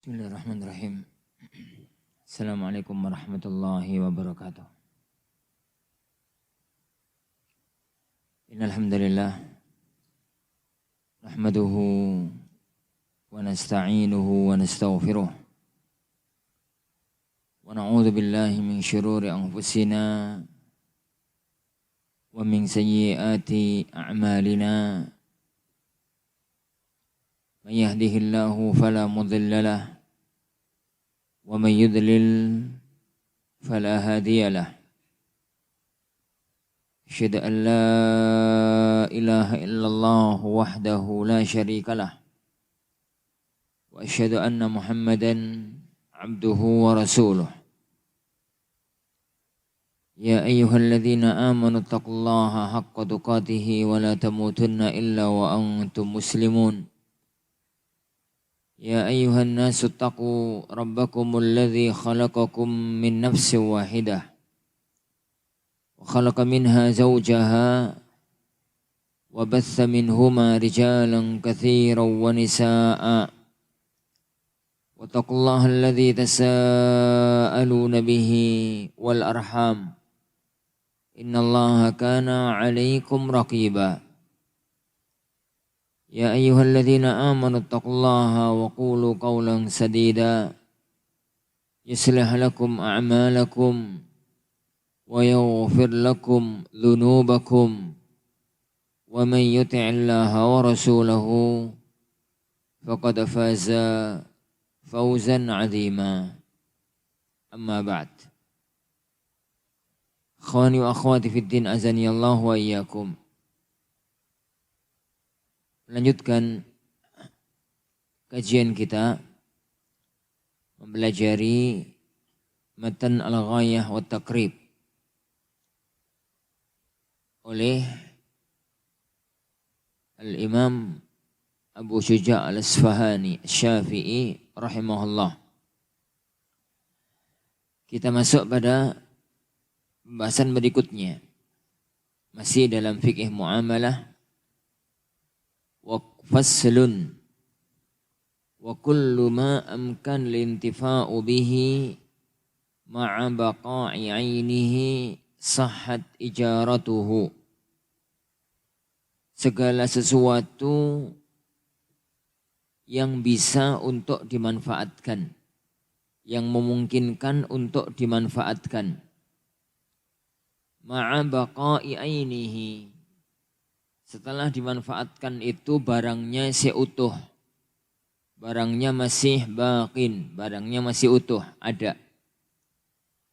Bismillahirrahmanirrahim. Assalamualaikum warahmatullahi wabarakatuh. Innal hamdalillah nahmaduhu wa nasta'inuhu wa nastaghfiruh wa na'udzu billahi min syururi anfusina wa min sayyiati a'malina. Man yahdihillahu fala mudilla lahu wa man yudlil fala hadiya lahu. Asyhadu an la ilaha illallah wahdahu la syarika lah wa asyhadu anna Muhammadan abduhu wa rasuluh. Ya ayyuhalladzina amanu taqullaha haqqa tuqatih wa la tamutunna illa wa antum muslimun. Ya ayyuhan nasu taqu rabbakumul ladzi khalaqakum min nafsin wahidah wa khalaqa minha zawjaha wa batha minhuma rijalan katsiran wa nisaa'a wa taqullaha alladzi tasaaluna bihi wal arham innallaha kana 'alaikum raqiba. Ya ayyuhalladzina amanu taqullaha wa qulu qawlan sadida yuslih lakum a'malakum wa yaghfir lakum dhunubakum wa man yuti'illaha wa rasulahu faqad faza fawzan 'azima. Amma ba'd. Akhwani wa akhwati fid din, azanillahu wa iyyakum. Melanjutkan kajian kita mempelajari matan al-ghayah wa taqrib oleh Al-Imam Abu Syuja' al-Asfahani Syafi'i rahimahullah. Kita masuk pada pembahasan berikutnya, masih dalam fikih muamalah. Wa faslun wa kullu ma amkan lintifa'u bihi ma'a baqa'i 'ainihi sahhat ijaratuhu. Segala sesuatu yang bisa untuk dimanfaatkan, yang memungkinkan untuk dimanfaatkan, ma'a baqa'i 'ainihi, setelah dimanfaatkan itu barangnya seutuh, barangnya masih baqin, barangnya masih utuh, ada.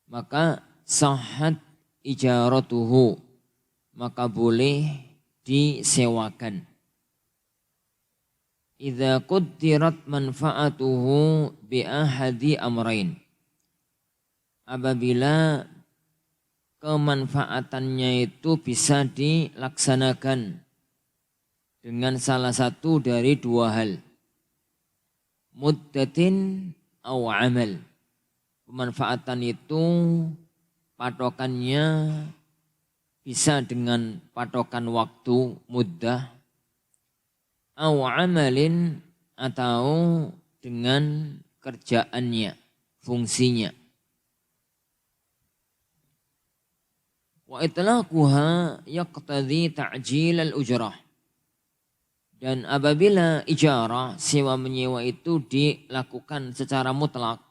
Maka sahhat ijaratuhu, maka boleh disewakan. Idza quddirat manfaatuhu bi ahadi amrain, apabila kemanfaatannya itu bisa dilaksanakan dengan salah satu dari dua hal, muddatin aw amal. Pemanfaatan itu patokannya bisa dengan patokan waktu, muddah, aw amalin, atau dengan kerjaannya, fungsinya. Wa itlaquha yaqtadhi ta'jil al-ujrah. Dan apabila ijarah, sewa menyewa itu dilakukan secara mutlak,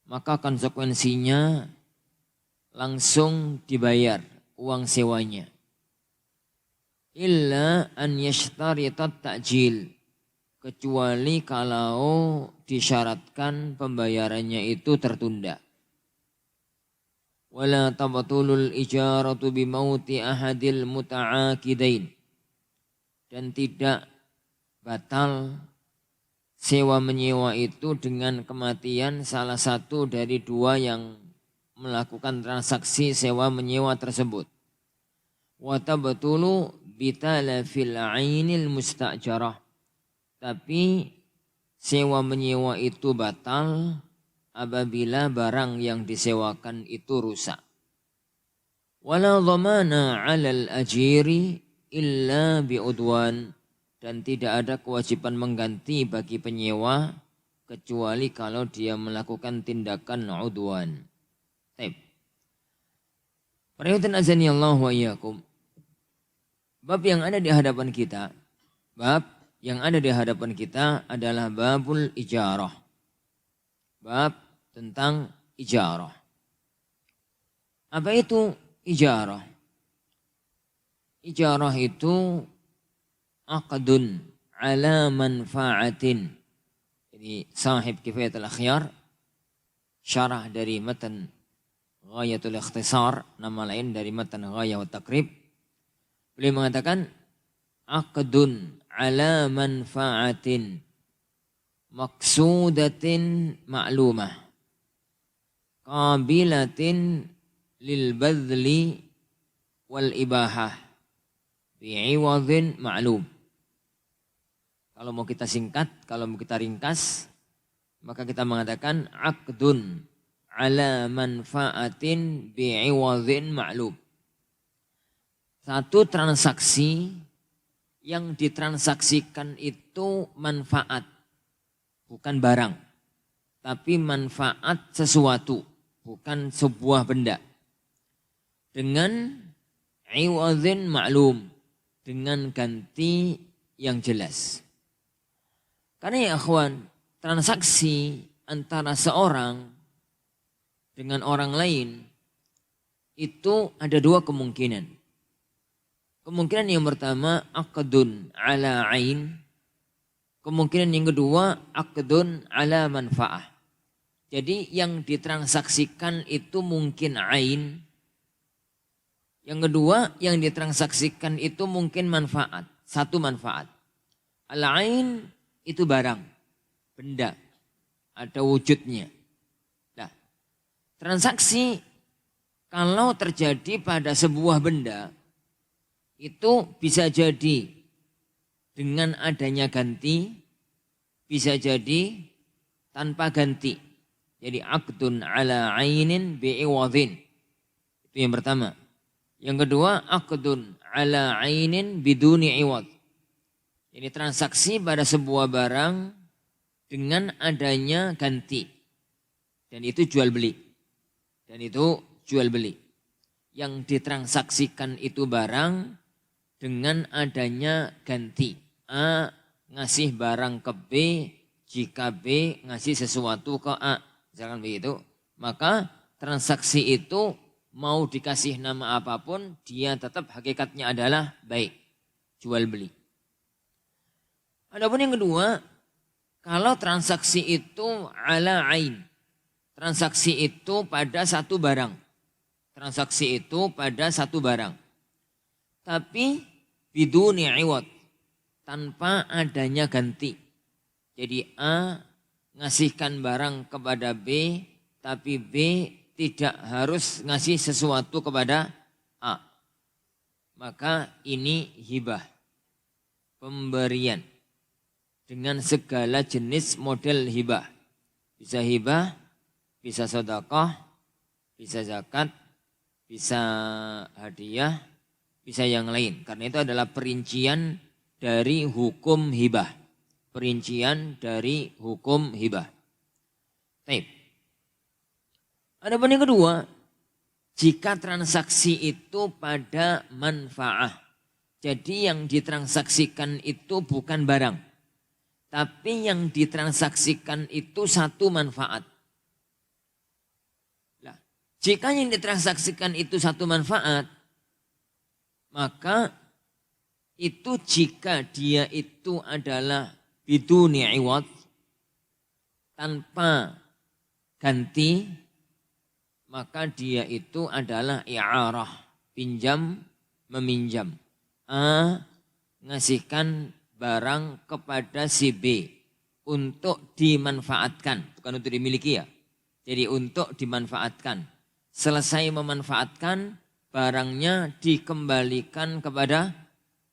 maka konsekuensinya langsung dibayar uang sewanya. Illa an yashtaritat ta'jil, kecuali kalau disyaratkan pembayarannya itu tertunda. Wala tabtulul ijaratu bimauti ahadil muta'aqidain, dan tidak batal sewa menyewa itu dengan kematian salah satu dari dua yang melakukan transaksi sewa menyewa tersebut. Wa tabtulu bitalafil 'ainil musta'jarah, tapi sewa menyewa itu batal apabila barang yang disewakan itu rusak. Wala dhamana 'alal ajiri illa bi'udwan, dan tidak ada kewajiban mengganti bagi penyewa kecuali kalau dia melakukan tindakan udwan. Baik. Perhatikan azani Allah wa iyyakum. Bab yang ada di hadapan kita, adalah babul ijarah. Bab tentang ijarah. Apa itu ijarah? Ijarah itu aqdun ala manfaatin. Jadi sahib Kifayatul Akhyar, syarah dari matan Ghayatul Ikhtisar, nama lain dari matan Ghayah wa Taqrib. Beliau mengatakan aqdun ala manfaatin maqsudatin ma'lumah qabilatin lil badli wal ibahah bi'iwadhin ma'lum. Kalau mau kita singkat, kalau mau kita ringkas, maka kita mengatakan aqdun ala manfaatin bi'iwadhin ma'lum. Satu transaksi yang ditransaksikan itu manfaat, bukan barang. Tapi manfaat sesuatu, bukan sebuah benda. Dengan iwadhin ma'lum, dengan ganti yang jelas. Karena ya akhwan, transaksi antara seorang dengan orang lain itu ada dua kemungkinan. Kemungkinan yang pertama aqdun ala ain. Kemungkinan yang kedua aqdun ala manfaah. Jadi yang ditransaksikan itu mungkin ain. Yang kedua yang ditransaksikan itu mungkin manfaat. Satu manfaat. Al-ain itu barang, benda, ada wujudnya. Nah, transaksi kalau terjadi pada sebuah benda itu bisa jadi dengan adanya ganti, bisa jadi tanpa ganti. Jadi aqdun ala ainin bi'iwadhin. Itu yang pertama. Yang kedua aqdun ala ainin biduni iwad. Ini transaksi pada sebuah barang dengan adanya ganti. Dan itu jual beli. Yang ditransaksikan itu barang dengan adanya ganti. A ngasih barang ke B, jika B ngasih sesuatu ke A. Misalkan begitu. Maka transaksi itu mau dikasih nama apapun, dia tetap hakikatnya adalah baik. Jual beli. Adapun yang kedua, kalau transaksi itu ala ain. Transaksi itu pada satu barang. Tapi biduni iwad. Tanpa adanya ganti. Jadi A ngasihkan barang kepada B, tapi B tidak harus ngasih sesuatu kepada A. Maka ini hibah. Pemberian. Dengan segala jenis model hibah. Bisa hibah, bisa sedekah, bisa zakat, bisa hadiah, bisa yang lain. Karena itu adalah perincian dari hukum hibah. Baik. Adapun yang kedua, jika transaksi itu pada manfaah. Jadi yang ditransaksikan itu bukan barang. Tapi yang ditransaksikan itu satu manfaat. Nah, jika yang ditransaksikan itu satu manfaat, maka itu jika dia itu adalah biduni iwad, tanpa ganti, maka dia itu adalah i'arah, pinjam meminjam. A ngasihkan barang kepada si B untuk dimanfaatkan, bukan untuk dimiliki ya. Jadi untuk dimanfaatkan. Selesai memanfaatkan, barangnya dikembalikan kepada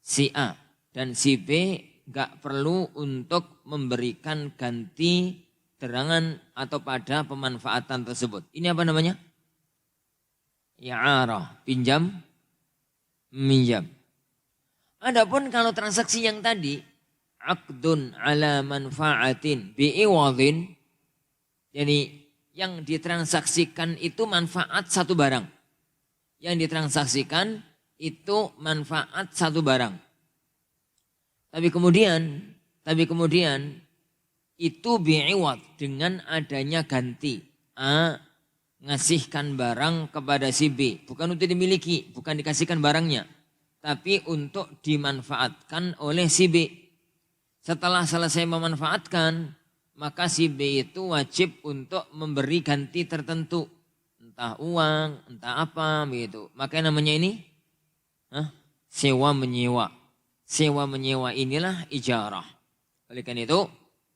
si A. Dan si B gak perlu untuk memberikan ganti terangan atau pada pemanfaatan tersebut. Ini apa namanya? I'arah, pinjam, minjam. Adapun kalau transaksi yang tadi, aqdun ala manfaatin bi'iwadhin. Jadi yang ditransaksikan itu manfaat satu barang. Yang ditransaksikan itu manfaat satu barang. Tapi kemudian itu bi'iwad dengan adanya ganti. A ngasihkan barang kepada si B. Bukan untuk dimiliki, bukan dikasihkan barangnya. Tapi untuk dimanfaatkan oleh si B. Setelah selesai memanfaatkan, maka si B itu wajib untuk memberi ganti tertentu. Entah uang, entah apa begitu. Makanya namanya ini sewa menyewa. Sewa menyewa inilah ijarah. Oleh karena itu,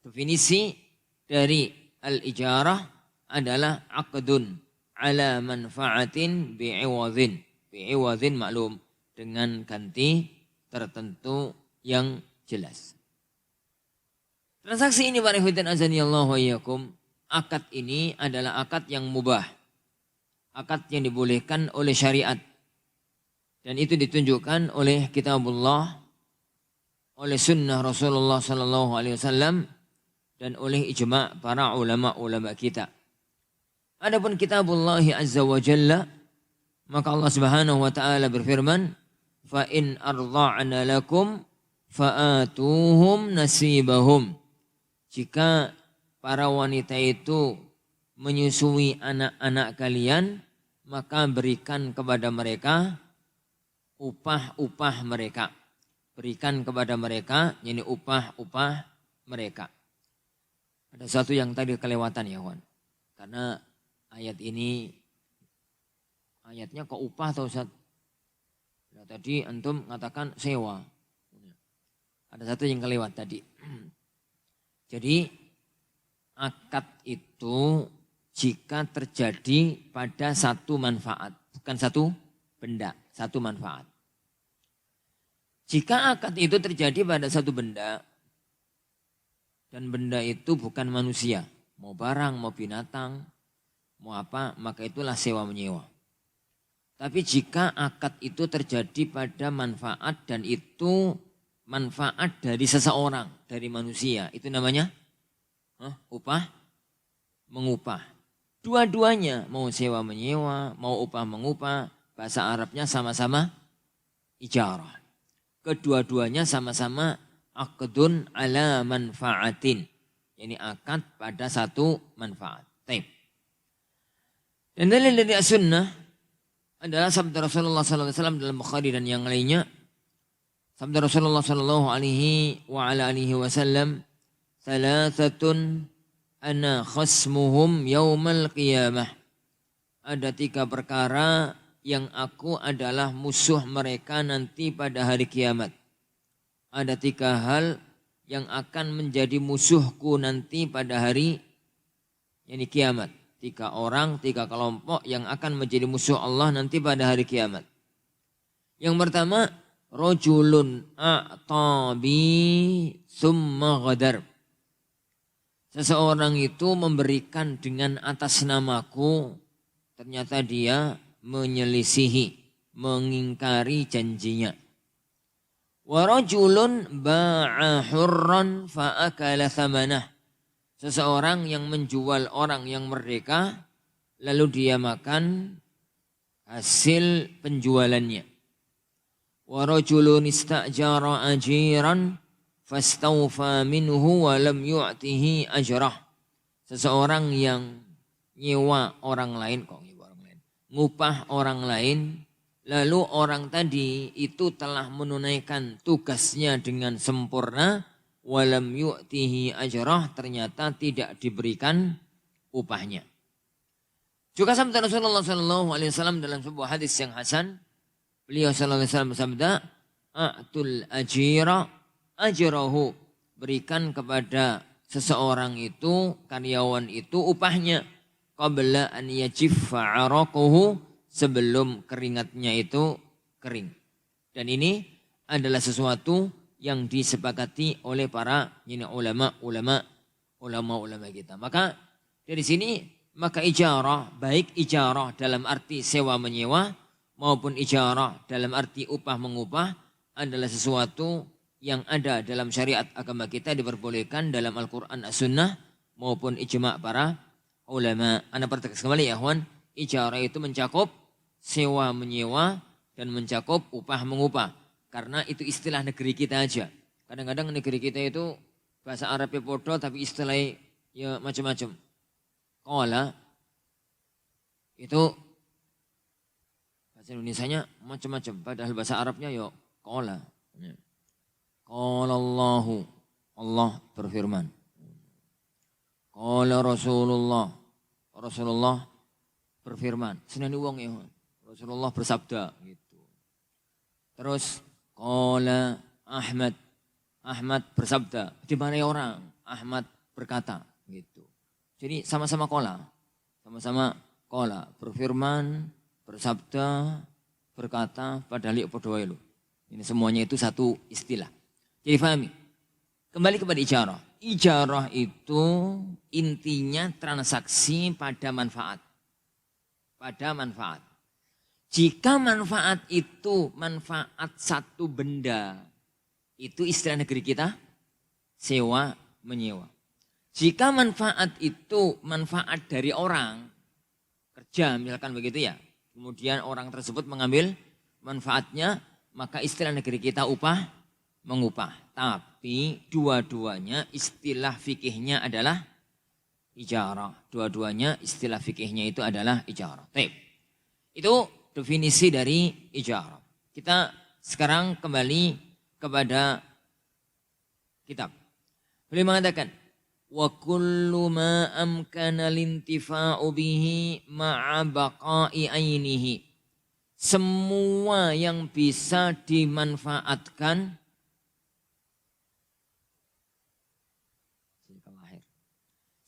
definisi dari al-ijarah adalah aqdun ala manfaatin bi'iwadhin. Bi'iwadhin maklum, dengan ganti tertentu yang jelas. Transaksi ini para ikhwan azanillahu wa iyyakum, akad ini adalah akad yang mubah. Akad yang dibolehkan oleh syariat. Dan itu ditunjukkan oleh kitabullah, oleh sunnah Rasulullah sallallahu alaihi wasallam, dan oleh ijma' para ulama-ulama kita. Adapun kitabullah azza wa jalla, maka Allah Subhanahu wa taala berfirman, fa in arda'na lakum fa'atuhum nasibahum. Jika para wanita itu menyusui anak-anak kalian, maka berikan kepada mereka upah-upah mereka. Berikan kepada mereka, yakni upah-upah mereka. Ada satu yang tadi kelewatan ya kawan. Karena ayat ini, ayatnya kok upah atau Ustaz? Ya, tadi antum mengatakan sewa. Ada satu yang kelewat tadi. Jadi akad itu jika terjadi pada satu manfaat. Bukan satu benda, satu manfaat. Jika akad itu terjadi pada satu benda, dan benda itu bukan manusia, mau barang, mau binatang, mau apa, maka itulah sewa menyewa. Tapi jika akad itu terjadi pada manfaat dan itu manfaat dari seseorang, dari manusia, itu namanya upah mengupah. Dua-duanya, mau sewa menyewa, mau upah mengupah, bahasa Arabnya sama-sama ijarah. Kedua-duanya sama-sama aqdun ala manfaatin. Ini akad pada satu manfaat. Taib. Dan dalil dari as-sunnah adalah sabda Rasulullah SAW dalam Bukhari dan yang lainnya. Sabda Rasulullah SAW, Thalathatun ana khasmuhum yaumal qiyamah. Ada 3 perkara yang aku adalah musuh mereka nanti pada hari kiamat. Ada 3 hal yang akan menjadi musuhku nanti pada hari yakni kiamat. 3 orang, 3 kelompok yang akan menjadi musuh Allah nanti pada hari kiamat. Yang pertama, rajulun a'tabi summa ghadar. Seseorang itu memberikan dengan atas namaku, ternyata dia menyelisihi, mengingkari janjinya. Wa rajulun ba'a hurran fa'akala thamanah. Seseorang yang menjual orang yang merdeka, lalu dia makan hasil penjualannya. Wa rajulun istajara ajiran fastawfa minhu wa lam yu'tihi ajrah. Seseorang yang nyewa orang lain, ngupah orang lain, lalu orang tadi itu telah menunaikan tugasnya dengan sempurna, walam yu'tihi ajrah, ternyata tidak diberikan upahnya. Juga sabda Rasulullah SAW dalam sebuah hadis yang hasan, beliau SAW bersabda, a'tul ajira ajrahu, berikan kepada seseorang itu, karyawan itu upahnya, qabla an yajiffa araquhu, sebelum keringatnya itu kering. Dan ini adalah sesuatu yang disepakati oleh para ulama kita. Maka dari sini maka ijarah, baik ijarah dalam arti sewa menyewa maupun ijarah dalam arti upah mengupah adalah sesuatu yang ada dalam syariat agama kita diperbolehkan dalam Al-Quran, As-Sunnah maupun ijma' para ulama. Anda pertegas kembali ya kawan, ijarah itu mencakup sewa menyewa dan mencakup upah mengupah. Karena itu istilah negeri kita aja. Kadang-kadang negeri kita itu bahasa Arabnya podo tapi istilahnya ya macam-macam. Qala itu bahasa Indonesianya macam-macam. Padahal bahasa Arabnya ya qala. Qala Allahu, Allah berfirman. Qala Rasulullah, Rasulullah berfirman. Senani wong ya, Rasulullah bersabda gitu. Terus qala Ahmad, Ahmad bersabda. Di mana orang? Ahmad berkata gitu. Jadi sama-sama qala, sama-sama qala, berfirman, bersabda, berkata, padahal liuk podo wae lho. Ini semuanya itu satu istilah. Jadi pahami. Kembali kepada ijarah. Ijarah itu intinya transaksi pada manfaat. Pada manfaat. Jika manfaat itu manfaat satu benda, itu istilah negeri kita sewa menyewa. Jika manfaat itu manfaat dari orang, kerja misalkan begitu ya. Kemudian orang tersebut mengambil manfaatnya, maka istilah negeri kita upah mengupah. Tapi dua-duanya istilah fikihnya adalah ijarah. Dua-duanya istilah fikihnya itu adalah ijarah. Baik. Itu definisi dari ijarah. Kita sekarang kembali kepada kitab. Beliau mengatakan, wa kullu ma amkana lintifa'u bihi ma'a baqa'i ainihi. Semua yang bisa dimanfaatkan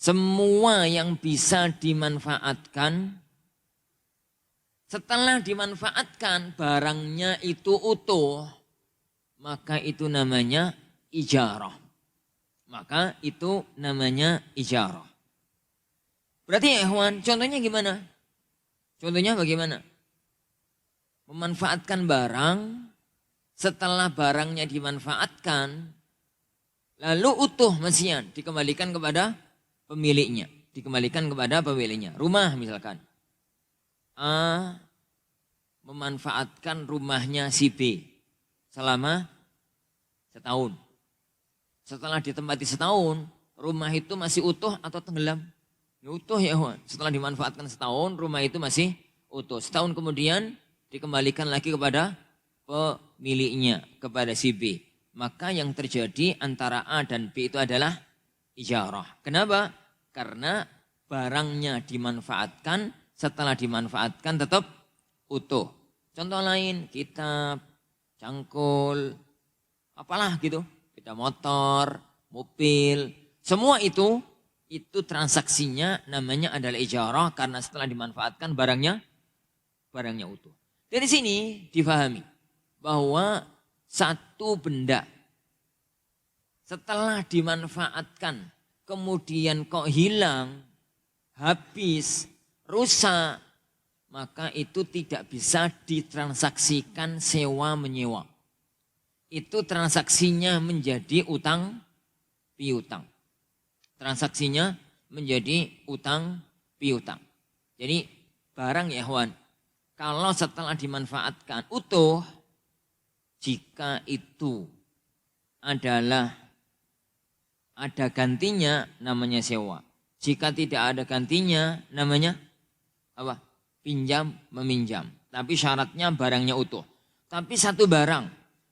semua yang bisa dimanfaatkan setelah dimanfaatkan barangnya itu utuh, maka itu namanya ijarah. Maka itu namanya ijarah. Berarti ya ikhwan, contohnya gimana? Contohnya bagaimana? Memanfaatkan barang, setelah barangnya dimanfaatkan, lalu utuh mesian dikembalikan kepada pemiliknya. Dikembalikan kepada pemiliknya. Rumah misalkan. A memanfaatkan rumahnya si B selama setahun. Setelah ditempati setahun, rumah itu masih utuh atau tenggelam? Ya utuh ya kawan. Setelah dimanfaatkan setahun, rumah itu masih utuh. Setahun kemudian dikembalikan lagi kepada pemiliknya, kepada si B. Maka yang terjadi antara A dan B itu adalah ijarah. Kenapa? Karena barangnya dimanfaatkan, setelah dimanfaatkan tetap utuh. Contoh lain, kitab, cangkul, apalah gitu. Sepeda motor, mobil, semua itu transaksinya namanya adalah ijarah karena setelah dimanfaatkan barangnya utuh. Dari sini difahami bahwa satu benda setelah dimanfaatkan kemudian kok hilang, habis, rusak, maka itu tidak bisa ditransaksikan sewa menyewa. Itu transaksinya menjadi utang piutang. Transaksinya menjadi utang piutang. Jadi barang ya kawan, kalau setelah dimanfaatkan utuh, jika itu adalah ada gantinya namanya sewa. Jika tidak ada gantinya namanya apa? Pinjam meminjam. Tapi syaratnya barangnya utuh. Tapi satu barang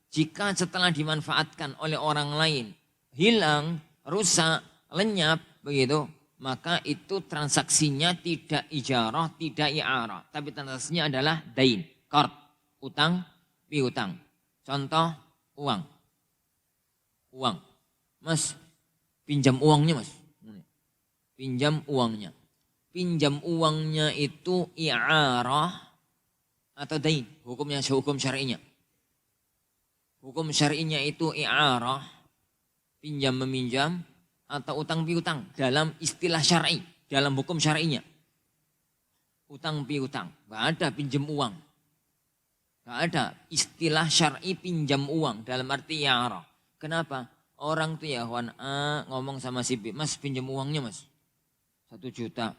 jika setelah dimanfaatkan oleh orang lain hilang, rusak, lenyap begitu, maka itu transaksinya tidak ijarah, tidak i'arah, tapi transaksinya adalah dain, qard, utang piutang. Contoh uang. Uang. Mas, pinjam uangnya mas. Pinjam uangnya. Pinjam uangnya itu i'arah atau dain. Hukumnya hukum syar'inya. Hukum syar'inya itu i'arah, pinjam meminjam atau utang piutang dalam istilah syar'i, dalam hukum syar'inya. Utang piutang, enggak ada pinjam uang. Enggak ada istilah syar'i pinjam uang dalam arti i'arah. Kenapa? Orang tuh ya Wan A ngomong sama si B, Mas pinjam uangnya Mas. 1 juta.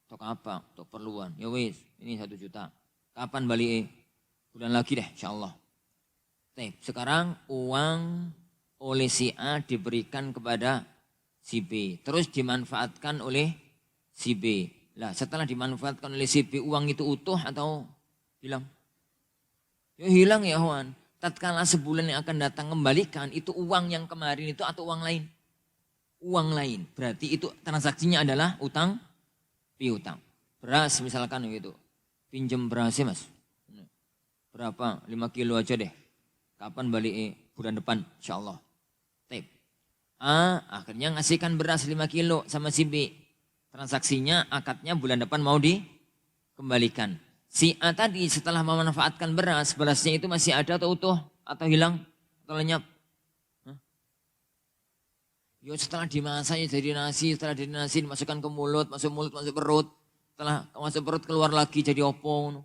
Untuk apa? Untuk perluan. Ya wis, ini 1 juta. Kapan balik? Bulan lagi deh insyaallah. Sekarang uang oleh si A diberikan kepada si B. Terus dimanfaatkan oleh si B. Lah setelah dimanfaatkan oleh si B, uang itu utuh atau hilang? Ya hilang ya Wan. Tatkala sebulan yang akan datang kembalikan, itu uang yang kemarin itu atau uang lain? Uang lain. Berarti itu transaksinya adalah utang piutang. Beras misalkan gitu. Pinjam berasnya Mas. Berapa? 5 kilo aja deh. Kapan balik? Bulan depan insyaallah. A akhirnya ngasihkan beras 5 kilo sama si B. Transaksinya akadnya bulan depan mau dikembalikan. Si A tadi setelah memanfaatkan beras, berasnya itu masih ada atau utuh? Atau hilang? Atau lenyap? Ya setelah dimasak jadi nasi, setelah jadi nasi dimasukkan ke mulut, masuk perut. Setelah masuk perut keluar lagi jadi opong.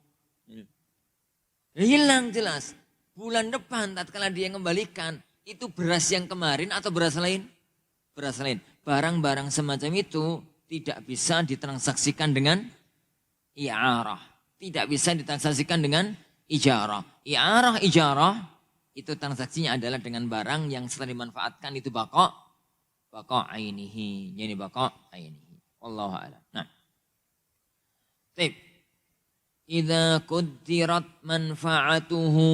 Hilang jelas. Bulan depan tatkala dia kembalikan, itu beras yang kemarin atau beras lain? Beras lain. Barang-barang semacam itu tidak bisa ditransaksikan dengan i'arah. Tidak bisa ditransaksikan dengan ijarah. Ijarah itu transaksinya adalah dengan barang yang setelah dimanfaatkan itu baqa ainihi. Jadi baqa ainihi. Wallahu a'lam. Nah. Idza quddirat manfaatuhu.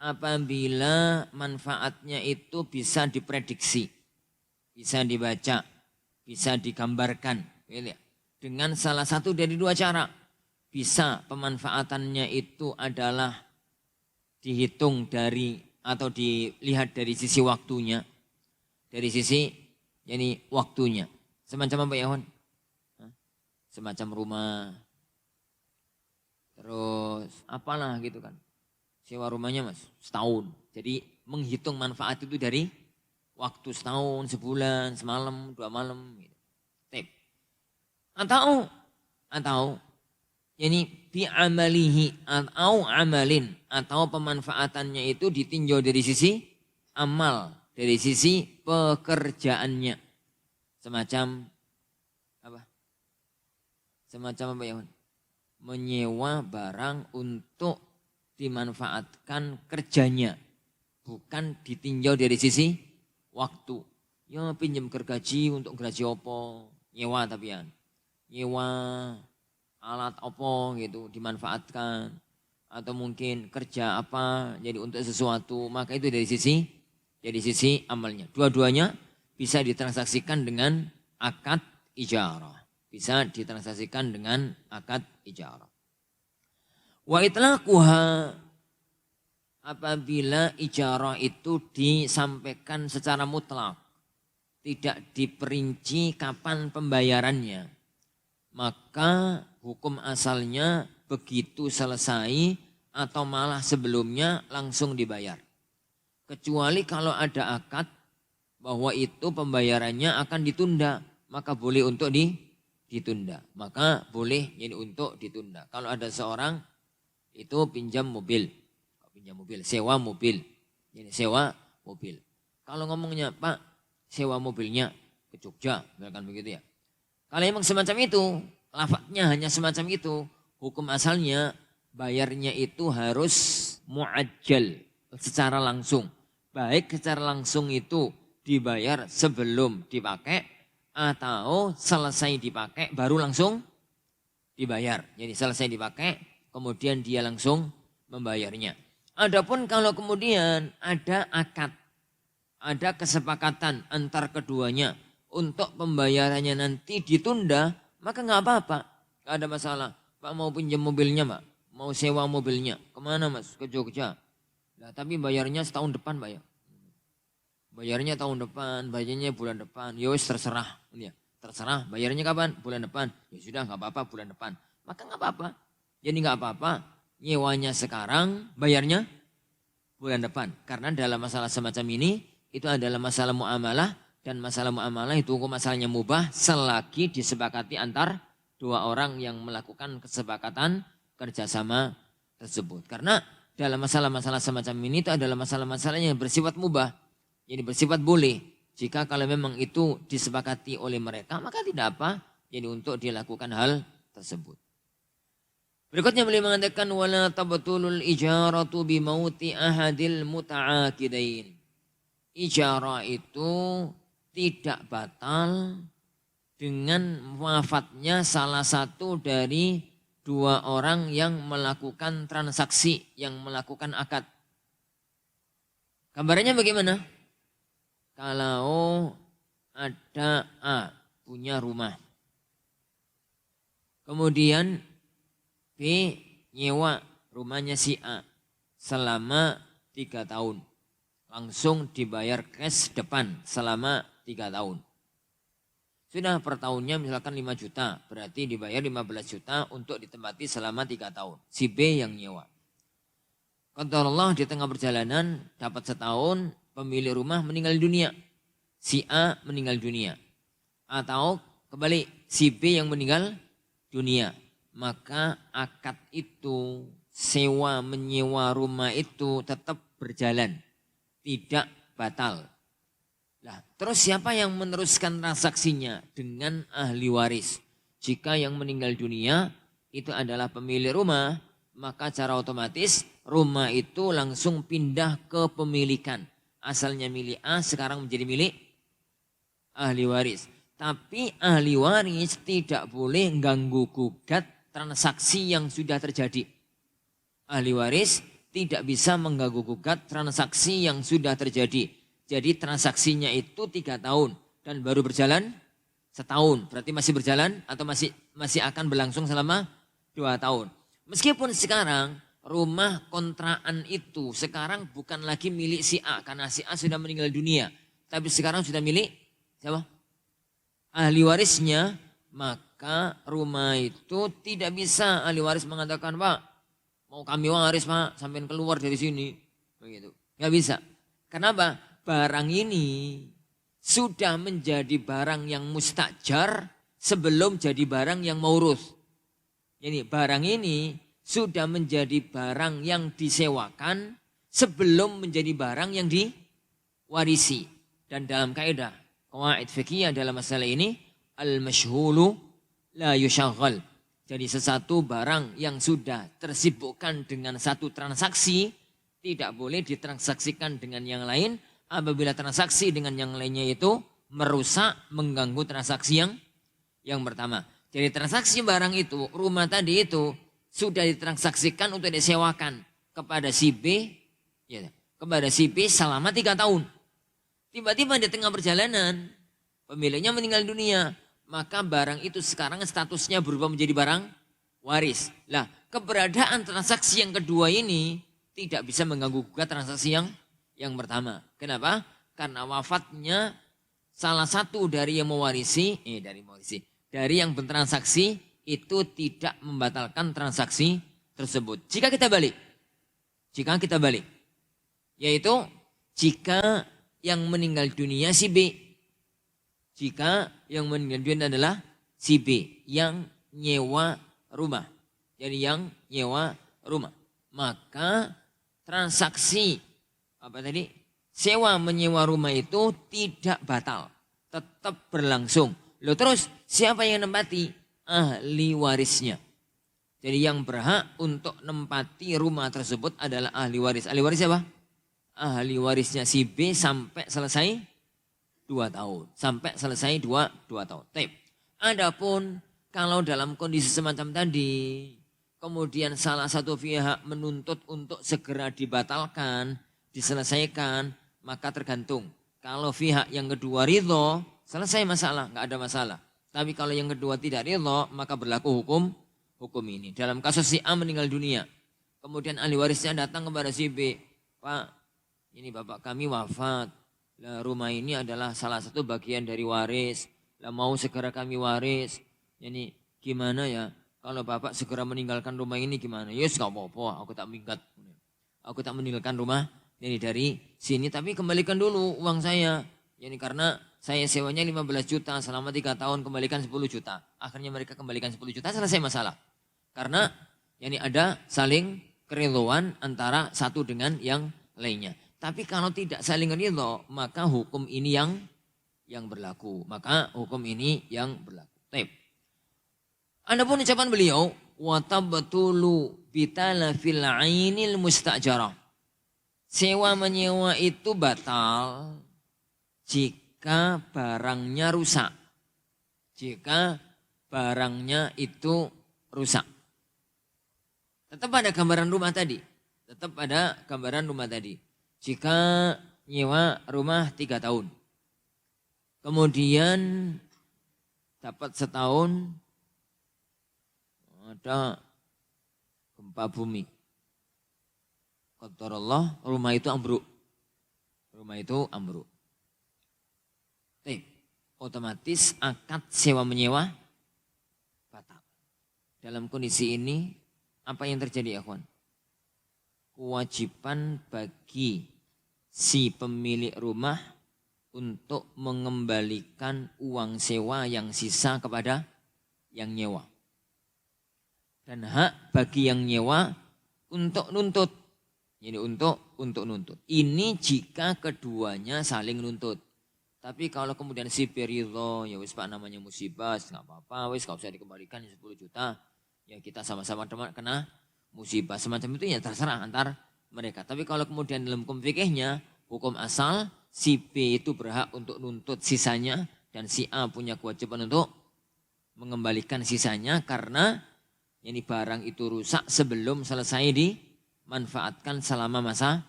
Apabila manfaatnya itu bisa diprediksi, bisa dibaca, bisa digambarkan. Dengan salah satu dari 2 cara. Bisa pemanfaatannya itu adalah dihitung dari atau dilihat dari sisi waktunya. Dari sisi yani waktunya. Semacam apa ya Hon? Semacam rumah. Terus apalah gitu kan. Sewa rumahnya Mas setahun. Jadi menghitung manfaat itu dari waktu setahun, sebulan, semalam, 2 malam. Gitu. Atau yani bi'amalihi atau amalin atau pemanfaatannya itu ditinjau dari sisi amal, dari sisi pekerjaannya. Semacam apa? Semacam apa ya? Menyewa barang untuk dimanfaatkan kerjanya. Bukan ditinjau dari sisi waktu. Ya pinjam gergaji untuk gergaji opo, nyewa tapi ya. Nyewa alat opo gitu dimanfaatkan atau mungkin kerja apa jadi untuk sesuatu, maka itu dari sisi amalnya. Dua-duanya bisa ditransaksikan dengan akad ijarah. Bisa ditransaksikan dengan akad ijarah. Wa itlaquha apabila ijarah itu disampaikan secara mutlak, tidak diperinci kapan pembayarannya, maka hukum asalnya begitu selesai atau malah sebelumnya langsung dibayar. Kecuali kalau ada akad bahwa itu pembayarannya akan ditunda, maka boleh untuk ditunda. Maka boleh jadi untuk ditunda. Kalau ada seorang itu pinjam mobil, sewa mobil. Jadi sewa mobil. Kalau ngomongnya Pak sewa mobilnya ke Jogja, misalkan begitu ya. Kalau memang semacam itu, lafadznya hanya semacam itu, hukum asalnya bayarnya itu harus muajjal secara langsung. Baik secara langsung itu dibayar sebelum dipakai atau selesai dipakai baru langsung dibayar. Jadi selesai dipakai kemudian dia langsung membayarnya. Adapun kalau kemudian ada akad, ada kesepakatan antar keduanya untuk pembayarannya nanti ditunda, maka nggak apa-apa, nggak ada masalah. Pak mau pinjam mobilnya Pak, mau sewa mobilnya, kemana Mas? Ke Jogja. Nah, tapi bayarnya setahun depan Pak ya. Bayarnya tahun depan, bayarnya bulan depan, ya wis terserah. Ya, terserah, bayarnya kapan? Bulan depan. Ya sudah nggak apa-apa bulan depan. Maka nggak apa-apa. Jadi nggak apa-apa, nyewanya sekarang, bayarnya bulan depan. Karena dalam masalah semacam ini, itu adalah masalah muamalah. Dan masalah muamalah itu hukum asalnya mubah selagi disepakati antar 2 orang yang melakukan kesepakatan kerjasama tersebut. Karena dalam masalah-masalah semacam ini itu adalah masalah-masalah yang bersifat mubah. Jadi bersifat boleh. Jika kalau memang itu disepakati oleh mereka maka tidak apa. Jadi untuk dilakukan hal tersebut. Berikutnya beliau mengatakan wala tabtulul ijaratu bimauti ahadil muta'aqidain. Ijarah itu tidak batal dengan wafatnya salah satu dari dua orang yang melakukan transaksi, yang melakukan akad. Gambarannya bagaimana? Kalau ada A punya rumah. Kemudian B nyewa rumahnya si A selama 3 tahun. Langsung dibayar cash depan selama 3 tahun. Sudah per tahunnya misalkan 5 juta, berarti dibayar 15 juta untuk ditempati selama 3 tahun. Si B yang nyewa. Qadarullah di tengah perjalanan dapat setahun pemilik rumah meninggal dunia. Si A meninggal dunia. Atau kembali si B yang meninggal dunia. Maka akad itu sewa menyewa rumah itu tetap berjalan. Tidak batal. Nah, terus siapa yang meneruskan transaksinya? Dengan ahli waris. Jika yang meninggal dunia itu adalah pemilik rumah, maka secara otomatis rumah itu langsung pindah ke pemilikan. Asalnya milik A, sekarang menjadi milik ahli waris. Tapi ahli waris tidak boleh ganggu gugat transaksi yang sudah terjadi. Ahli waris tidak bisa mengganggu gugat transaksi yang sudah terjadi. Jadi transaksinya itu 3 tahun dan baru berjalan setahun. Berarti masih berjalan atau masih akan berlangsung selama 2 tahun. Meskipun sekarang rumah kontrakan itu sekarang bukan lagi milik si A. Karena si A sudah meninggal dunia. Tapi sekarang sudah milik siapa? Ahli warisnya. Maka rumah itu tidak bisa ahli waris mengatakan, Pak mau kami waris Pak sampai keluar dari sini. Begitu. Gak bisa. Kenapa? Barang ini sudah menjadi barang yang mustajar sebelum jadi barang yang maurus. Jadi barang ini sudah menjadi barang yang disewakan sebelum menjadi barang yang diwarisi. Dan dalam kaidah qawaid fikih dalam masalah ini al-masyhulu la yushaggal. Jadi sesuatu barang yang sudah tersibukkan dengan satu transaksi tidak boleh ditransaksikan dengan yang lain. Apabila transaksi dengan yang lainnya itu merusak, mengganggu transaksi yang pertama. Jadi transaksi barang itu, rumah tadi itu sudah ditransaksikan untuk disewakan kepada si B, ya, kepada si B selama 3 tahun. Tiba-tiba di tengah perjalanan pemiliknya meninggal dunia, maka barang itu sekarang statusnya berubah menjadi barang waris. Lah, keberadaan transaksi yang kedua ini tidak bisa mengganggu gugat transaksi yang pertama. Kenapa? Karena wafatnya salah satu dari yang mewarisi, dari yang bertransaksi itu tidak membatalkan transaksi tersebut. Jika kita balik, yaitu jika yang meninggal dunia si B, jika yang meninggal dunia adalah si B yang nyewa rumah, jadi yang nyewa rumah, maka transaksi sewa menyewa rumah itu tidak batal, tetap berlangsung. Loh terus siapa yang nempati? Ahli warisnya. Jadi yang berhak untuk nempati rumah tersebut adalah ahli waris. Ahli waris siapa? Ahli warisnya si B sampai selesai 2 tahun. Sampai selesai 2 tahun. Adapun kalau dalam kondisi semacam tadi, kemudian salah satu pihak menuntut untuk segera dibatalkan, diselesaikan, maka tergantung. Kalau pihak yang kedua ridho, selesai masalah, nggak ada masalah. Tapi kalau yang kedua tidak ridho, maka berlaku hukum ini. Dalam kasus si A meninggal dunia, kemudian ahli warisnya datang kepada si B, Pak, ini bapak kami wafat, lah rumah ini adalah salah satu bagian dari waris, lah mau segera kami waris, ini gimana ya? Kalau bapak segera meninggalkan rumah ini gimana? Yes, gak apa-apa, aku tak meninggalkan rumah ini dari sini, tapi kembalikan dulu uang saya. Ini karena saya sewanya 15 juta selama 3 tahun, kembalikan 10 juta. Akhirnya mereka kembalikan 10 juta, selesai masalah. Karena ini ada saling keriduan antara satu dengan yang lainnya. Tapi kalau tidak saling ridho, maka hukum ini yang berlaku. Maka hukum ini yang berlaku. Baik. Adapun ucapan beliau, wa tabtulu bitala fil ainil mustajarah. Sewa menyewa itu batal jika barangnya rusak. Jika barangnya itu rusak. Tetap ada gambaran rumah tadi. Tetap ada gambaran rumah tadi. Jika nyewa rumah 3 tahun. Kemudian dapat setahun ada gempa bumi. Qadarullah, rumah itu ambruk. Rumah itu ambruk. Otomatis akad sewa menyewa batal. Dalam kondisi ini apa yang terjadi ya kawan? Kewajiban bagi si pemilik rumah untuk mengembalikan uang sewa yang sisa kepada yang nyewa. Dan hak bagi yang nyewa untuk nuntut. Ini untuk nuntut. Ini jika keduanya saling nuntut. Tapi kalau kemudian si ridho, ya wis Pak namanya musibah, nggak apa-apa, wis nggak usah dikembalikan 10 juta. Ya kita sama-sama kena musibah. Semacam itu ya terserah antar mereka. Tapi kalau kemudian dalam hukum fikihnya, hukum asal si B itu berhak untuk nuntut sisanya dan si A punya kewajiban untuk mengembalikan sisanya karena ini barang itu rusak sebelum selesai dimanfaatkan selama masa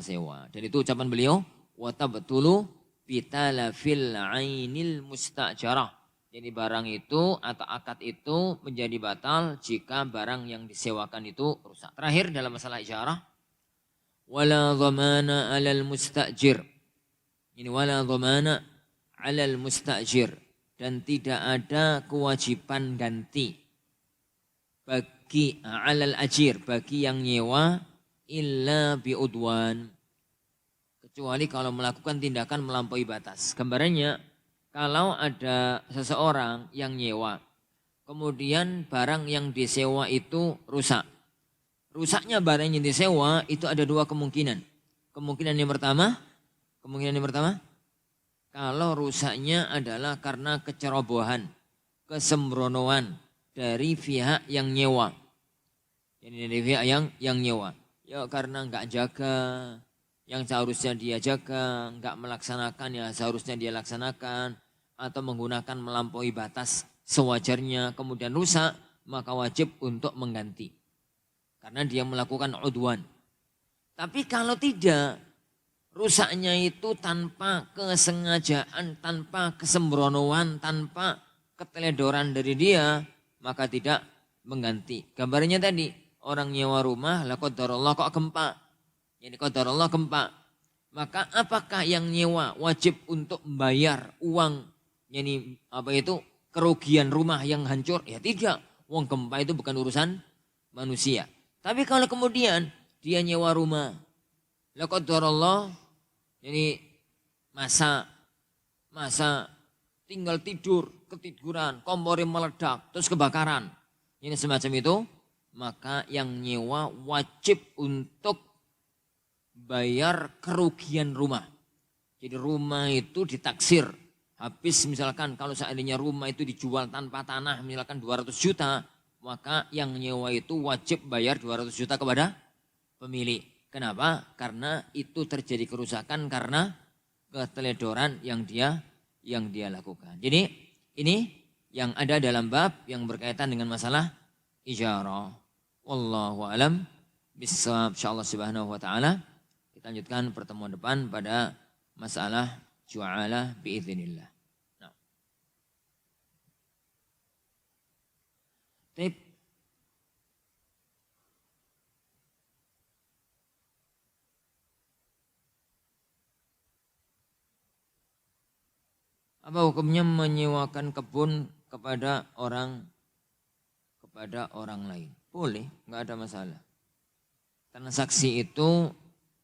sewa. Dan itu ucapan beliau, wa tabtulu bitala fil ainil mustajarah. Jadi barang itu atau akad itu menjadi batal jika barang yang disewakan itu rusak. Terakhir dalam masalah isyarah, wala dhamana 'alal mustajir. Ini wala dhamana 'alal mustajir. Dan tidak ada kewajiban ganti bagi alal ajir, bagi yang nyewa illa biudwan, kecuali kalau melakukan tindakan melampaui batas. Gambarannya, kalau ada seseorang yang nyewa, kemudian barang yang disewa itu rusak. Rusaknya barang yang disewa itu ada 2 kemungkinan. Kemungkinan yang pertama, kalau rusaknya adalah karena kecerobohan, kesembronoan dari pihak yang nyewa. Jadi dari pihak yang nyewa. Ya karena enggak jaga yang seharusnya dia jaga, enggak melaksanakan yang seharusnya dia laksanakan, atau menggunakan melampaui batas sewajarnya, kemudian rusak, maka wajib untuk mengganti. Karena dia melakukan udwan. Tapi kalau tidak, rusaknya itu tanpa kesengajaan, tanpa kesembronoan, tanpa keteledoran dari dia, maka tidak mengganti. Gambarnya tadi, orang nyewa rumah, la qadarullah kok gempa. Jadi qadarullah gempa. Maka apakah yang nyewa wajib untuk membayar uang, yani kerugian rumah yang hancur? Ya tidak. Uang gempa itu bukan urusan manusia. Tapi kalau kemudian dia nyewa rumah, la qadarullah, ini masa tinggal tidur, ketiduran, kompornya meledak, terus kebakaran. Ini semacam itu, maka yang nyewa wajib untuk bayar kerugian rumah. Jadi rumah itu ditaksir. Habis misalkan kalau seandainya rumah itu dijual tanpa tanah, misalkan 200 juta, maka yang nyewa itu wajib bayar 200 juta kepada pemilik. Kenapa? Karena itu terjadi kerusakan karena keteledoran yang dia lakukan. Jadi ini yang ada dalam bab yang berkaitan dengan masalah ijarah. Wallahu alam bissawab. Insyaallah subhanahu wa ta'ala kita lanjutkan pertemuan depan pada masalah ju'alah biiznillah. Nah. Apa hukumnya menyewakan kebun kepada orang lain? Boleh, nggak ada masalah. Transaksi itu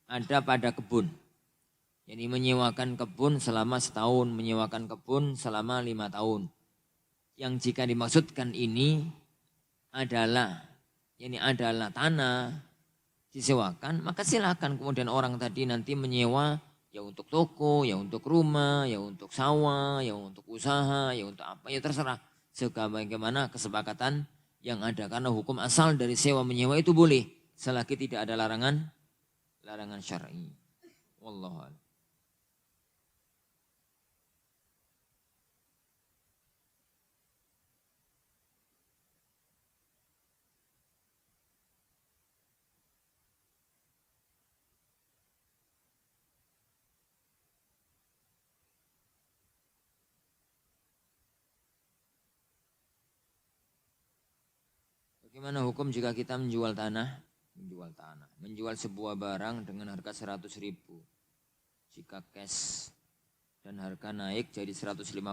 ada pada kebun. Jadi menyewakan kebun selama setahun, menyewakan kebun selama 5 tahun. Yang jika dimaksudkan ini adalah ini adalah tanah disewakan, maka silakan kemudian orang tadi nanti menyewa ya untuk toko, ya untuk rumah, ya untuk sawah, ya untuk usaha, ya untuk apa, ya terserah. Sebagaimana kesepakatan yang ada. Karena hukum asal dari sewa menyewa itu boleh selagi tidak ada larangan syar'i. Wallahu a'lam. Bagaimana hukum jika kita menjual tanah? Menjual sebuah barang dengan harga 100.000. Jika cash dan harga naik jadi 150.000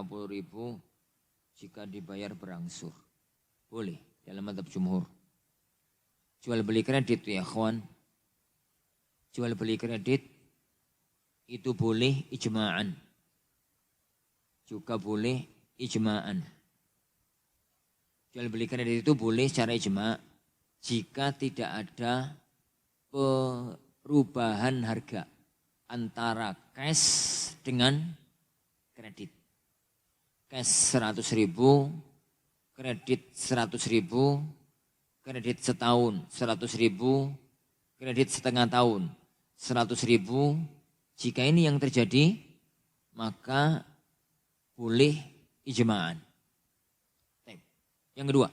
jika dibayar berangsur. Boleh dalam madzhab jumhur. Jual beli kredit ya kawan. Jual beli kredit itu boleh ijma'an. Juga boleh ijma'an. Jual beli kredit itu boleh secara ijma' jika tidak ada perubahan harga antara cash dengan kredit. Cash 100.000, kredit 100.000, kredit setahun 100.000, kredit setengah tahun 100.000. Jika ini yang terjadi, maka boleh ijma'an. Yang kedua,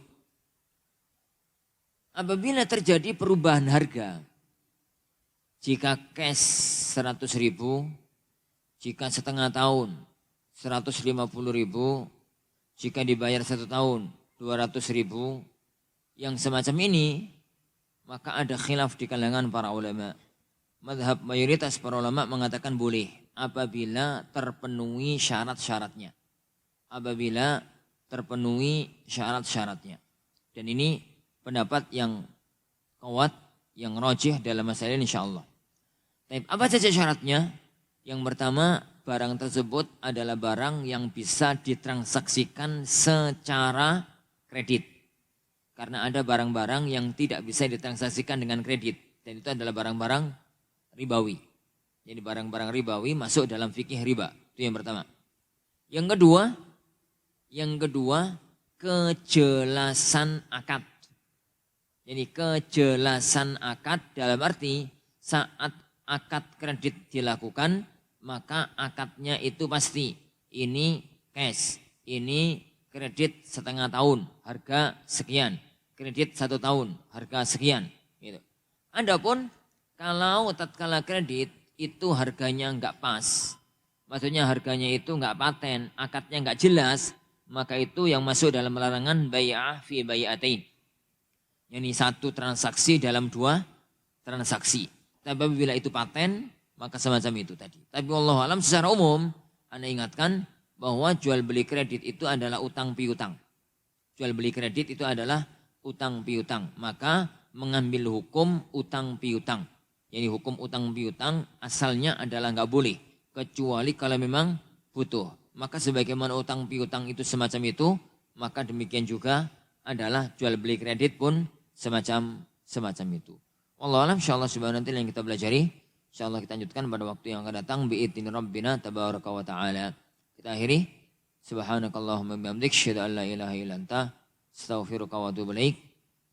apabila terjadi perubahan harga, jika cash 100.000, jika setengah tahun 150.000, jika dibayar 1 tahun 200.000, yang semacam ini, maka ada khilaf di kalangan para ulama. Madhab mayoritas para ulama mengatakan boleh apabila terpenuhi syarat-syaratnya. Apabila terpenuhi syarat-syaratnya. Dan ini pendapat yang kuat, yang rajih dalam masalah ini insyaallah. Apa saja syaratnya? Yang pertama, barang tersebut adalah barang yang bisa ditransaksikan secara kredit. Karena ada barang-barang yang tidak bisa ditransaksikan dengan kredit. Dan itu adalah barang-barang ribawi. Jadi barang-barang ribawi masuk dalam fikih riba. Itu yang pertama. Yang kedua, kejelasan akad. Jadi kejelasan akad dalam arti saat akad kredit dilakukan, maka akadnya itu pasti. Ini cash, ini kredit setengah tahun, harga sekian. Kredit 1 tahun, harga sekian. Gitu. Adapun kalau tatkala kredit itu harganya enggak pas, maksudnya harganya itu enggak paten, akadnya enggak jelas, maka itu yang masuk dalam larangan bai'ah fi bai'atain. Yani satu transaksi dalam 2 transaksi. Tapi bila itu paten, maka semacam itu tadi. Tapi wallahu alam secara umum, Anda ingatkan bahwa jual beli kredit itu adalah utang piutang. Jual beli kredit itu adalah utang piutang. Maka mengambil hukum utang piutang. Jadi hukum utang piutang asalnya adalah enggak boleh. Kecuali kalau memang butuh. Maka sebagaimana utang piutang itu semacam itu, maka demikian juga adalah jual beli kredit pun semacam itu. Wallahu a'lam, insyaallah subhanahu wa ta'ala yang kita pelajari, insyaallah kita lanjutkan pada waktu yang akan datang bi'idzni rabbina tabaraka wa ta'ala. Kita akhiri subhanakallahumma bihamdik asyhadu an la ilaha illa anta astaghfiruka wa atubu ilaik.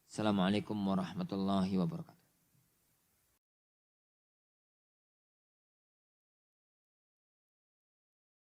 Assalamualaikum warahmatullahi wabarakatuh.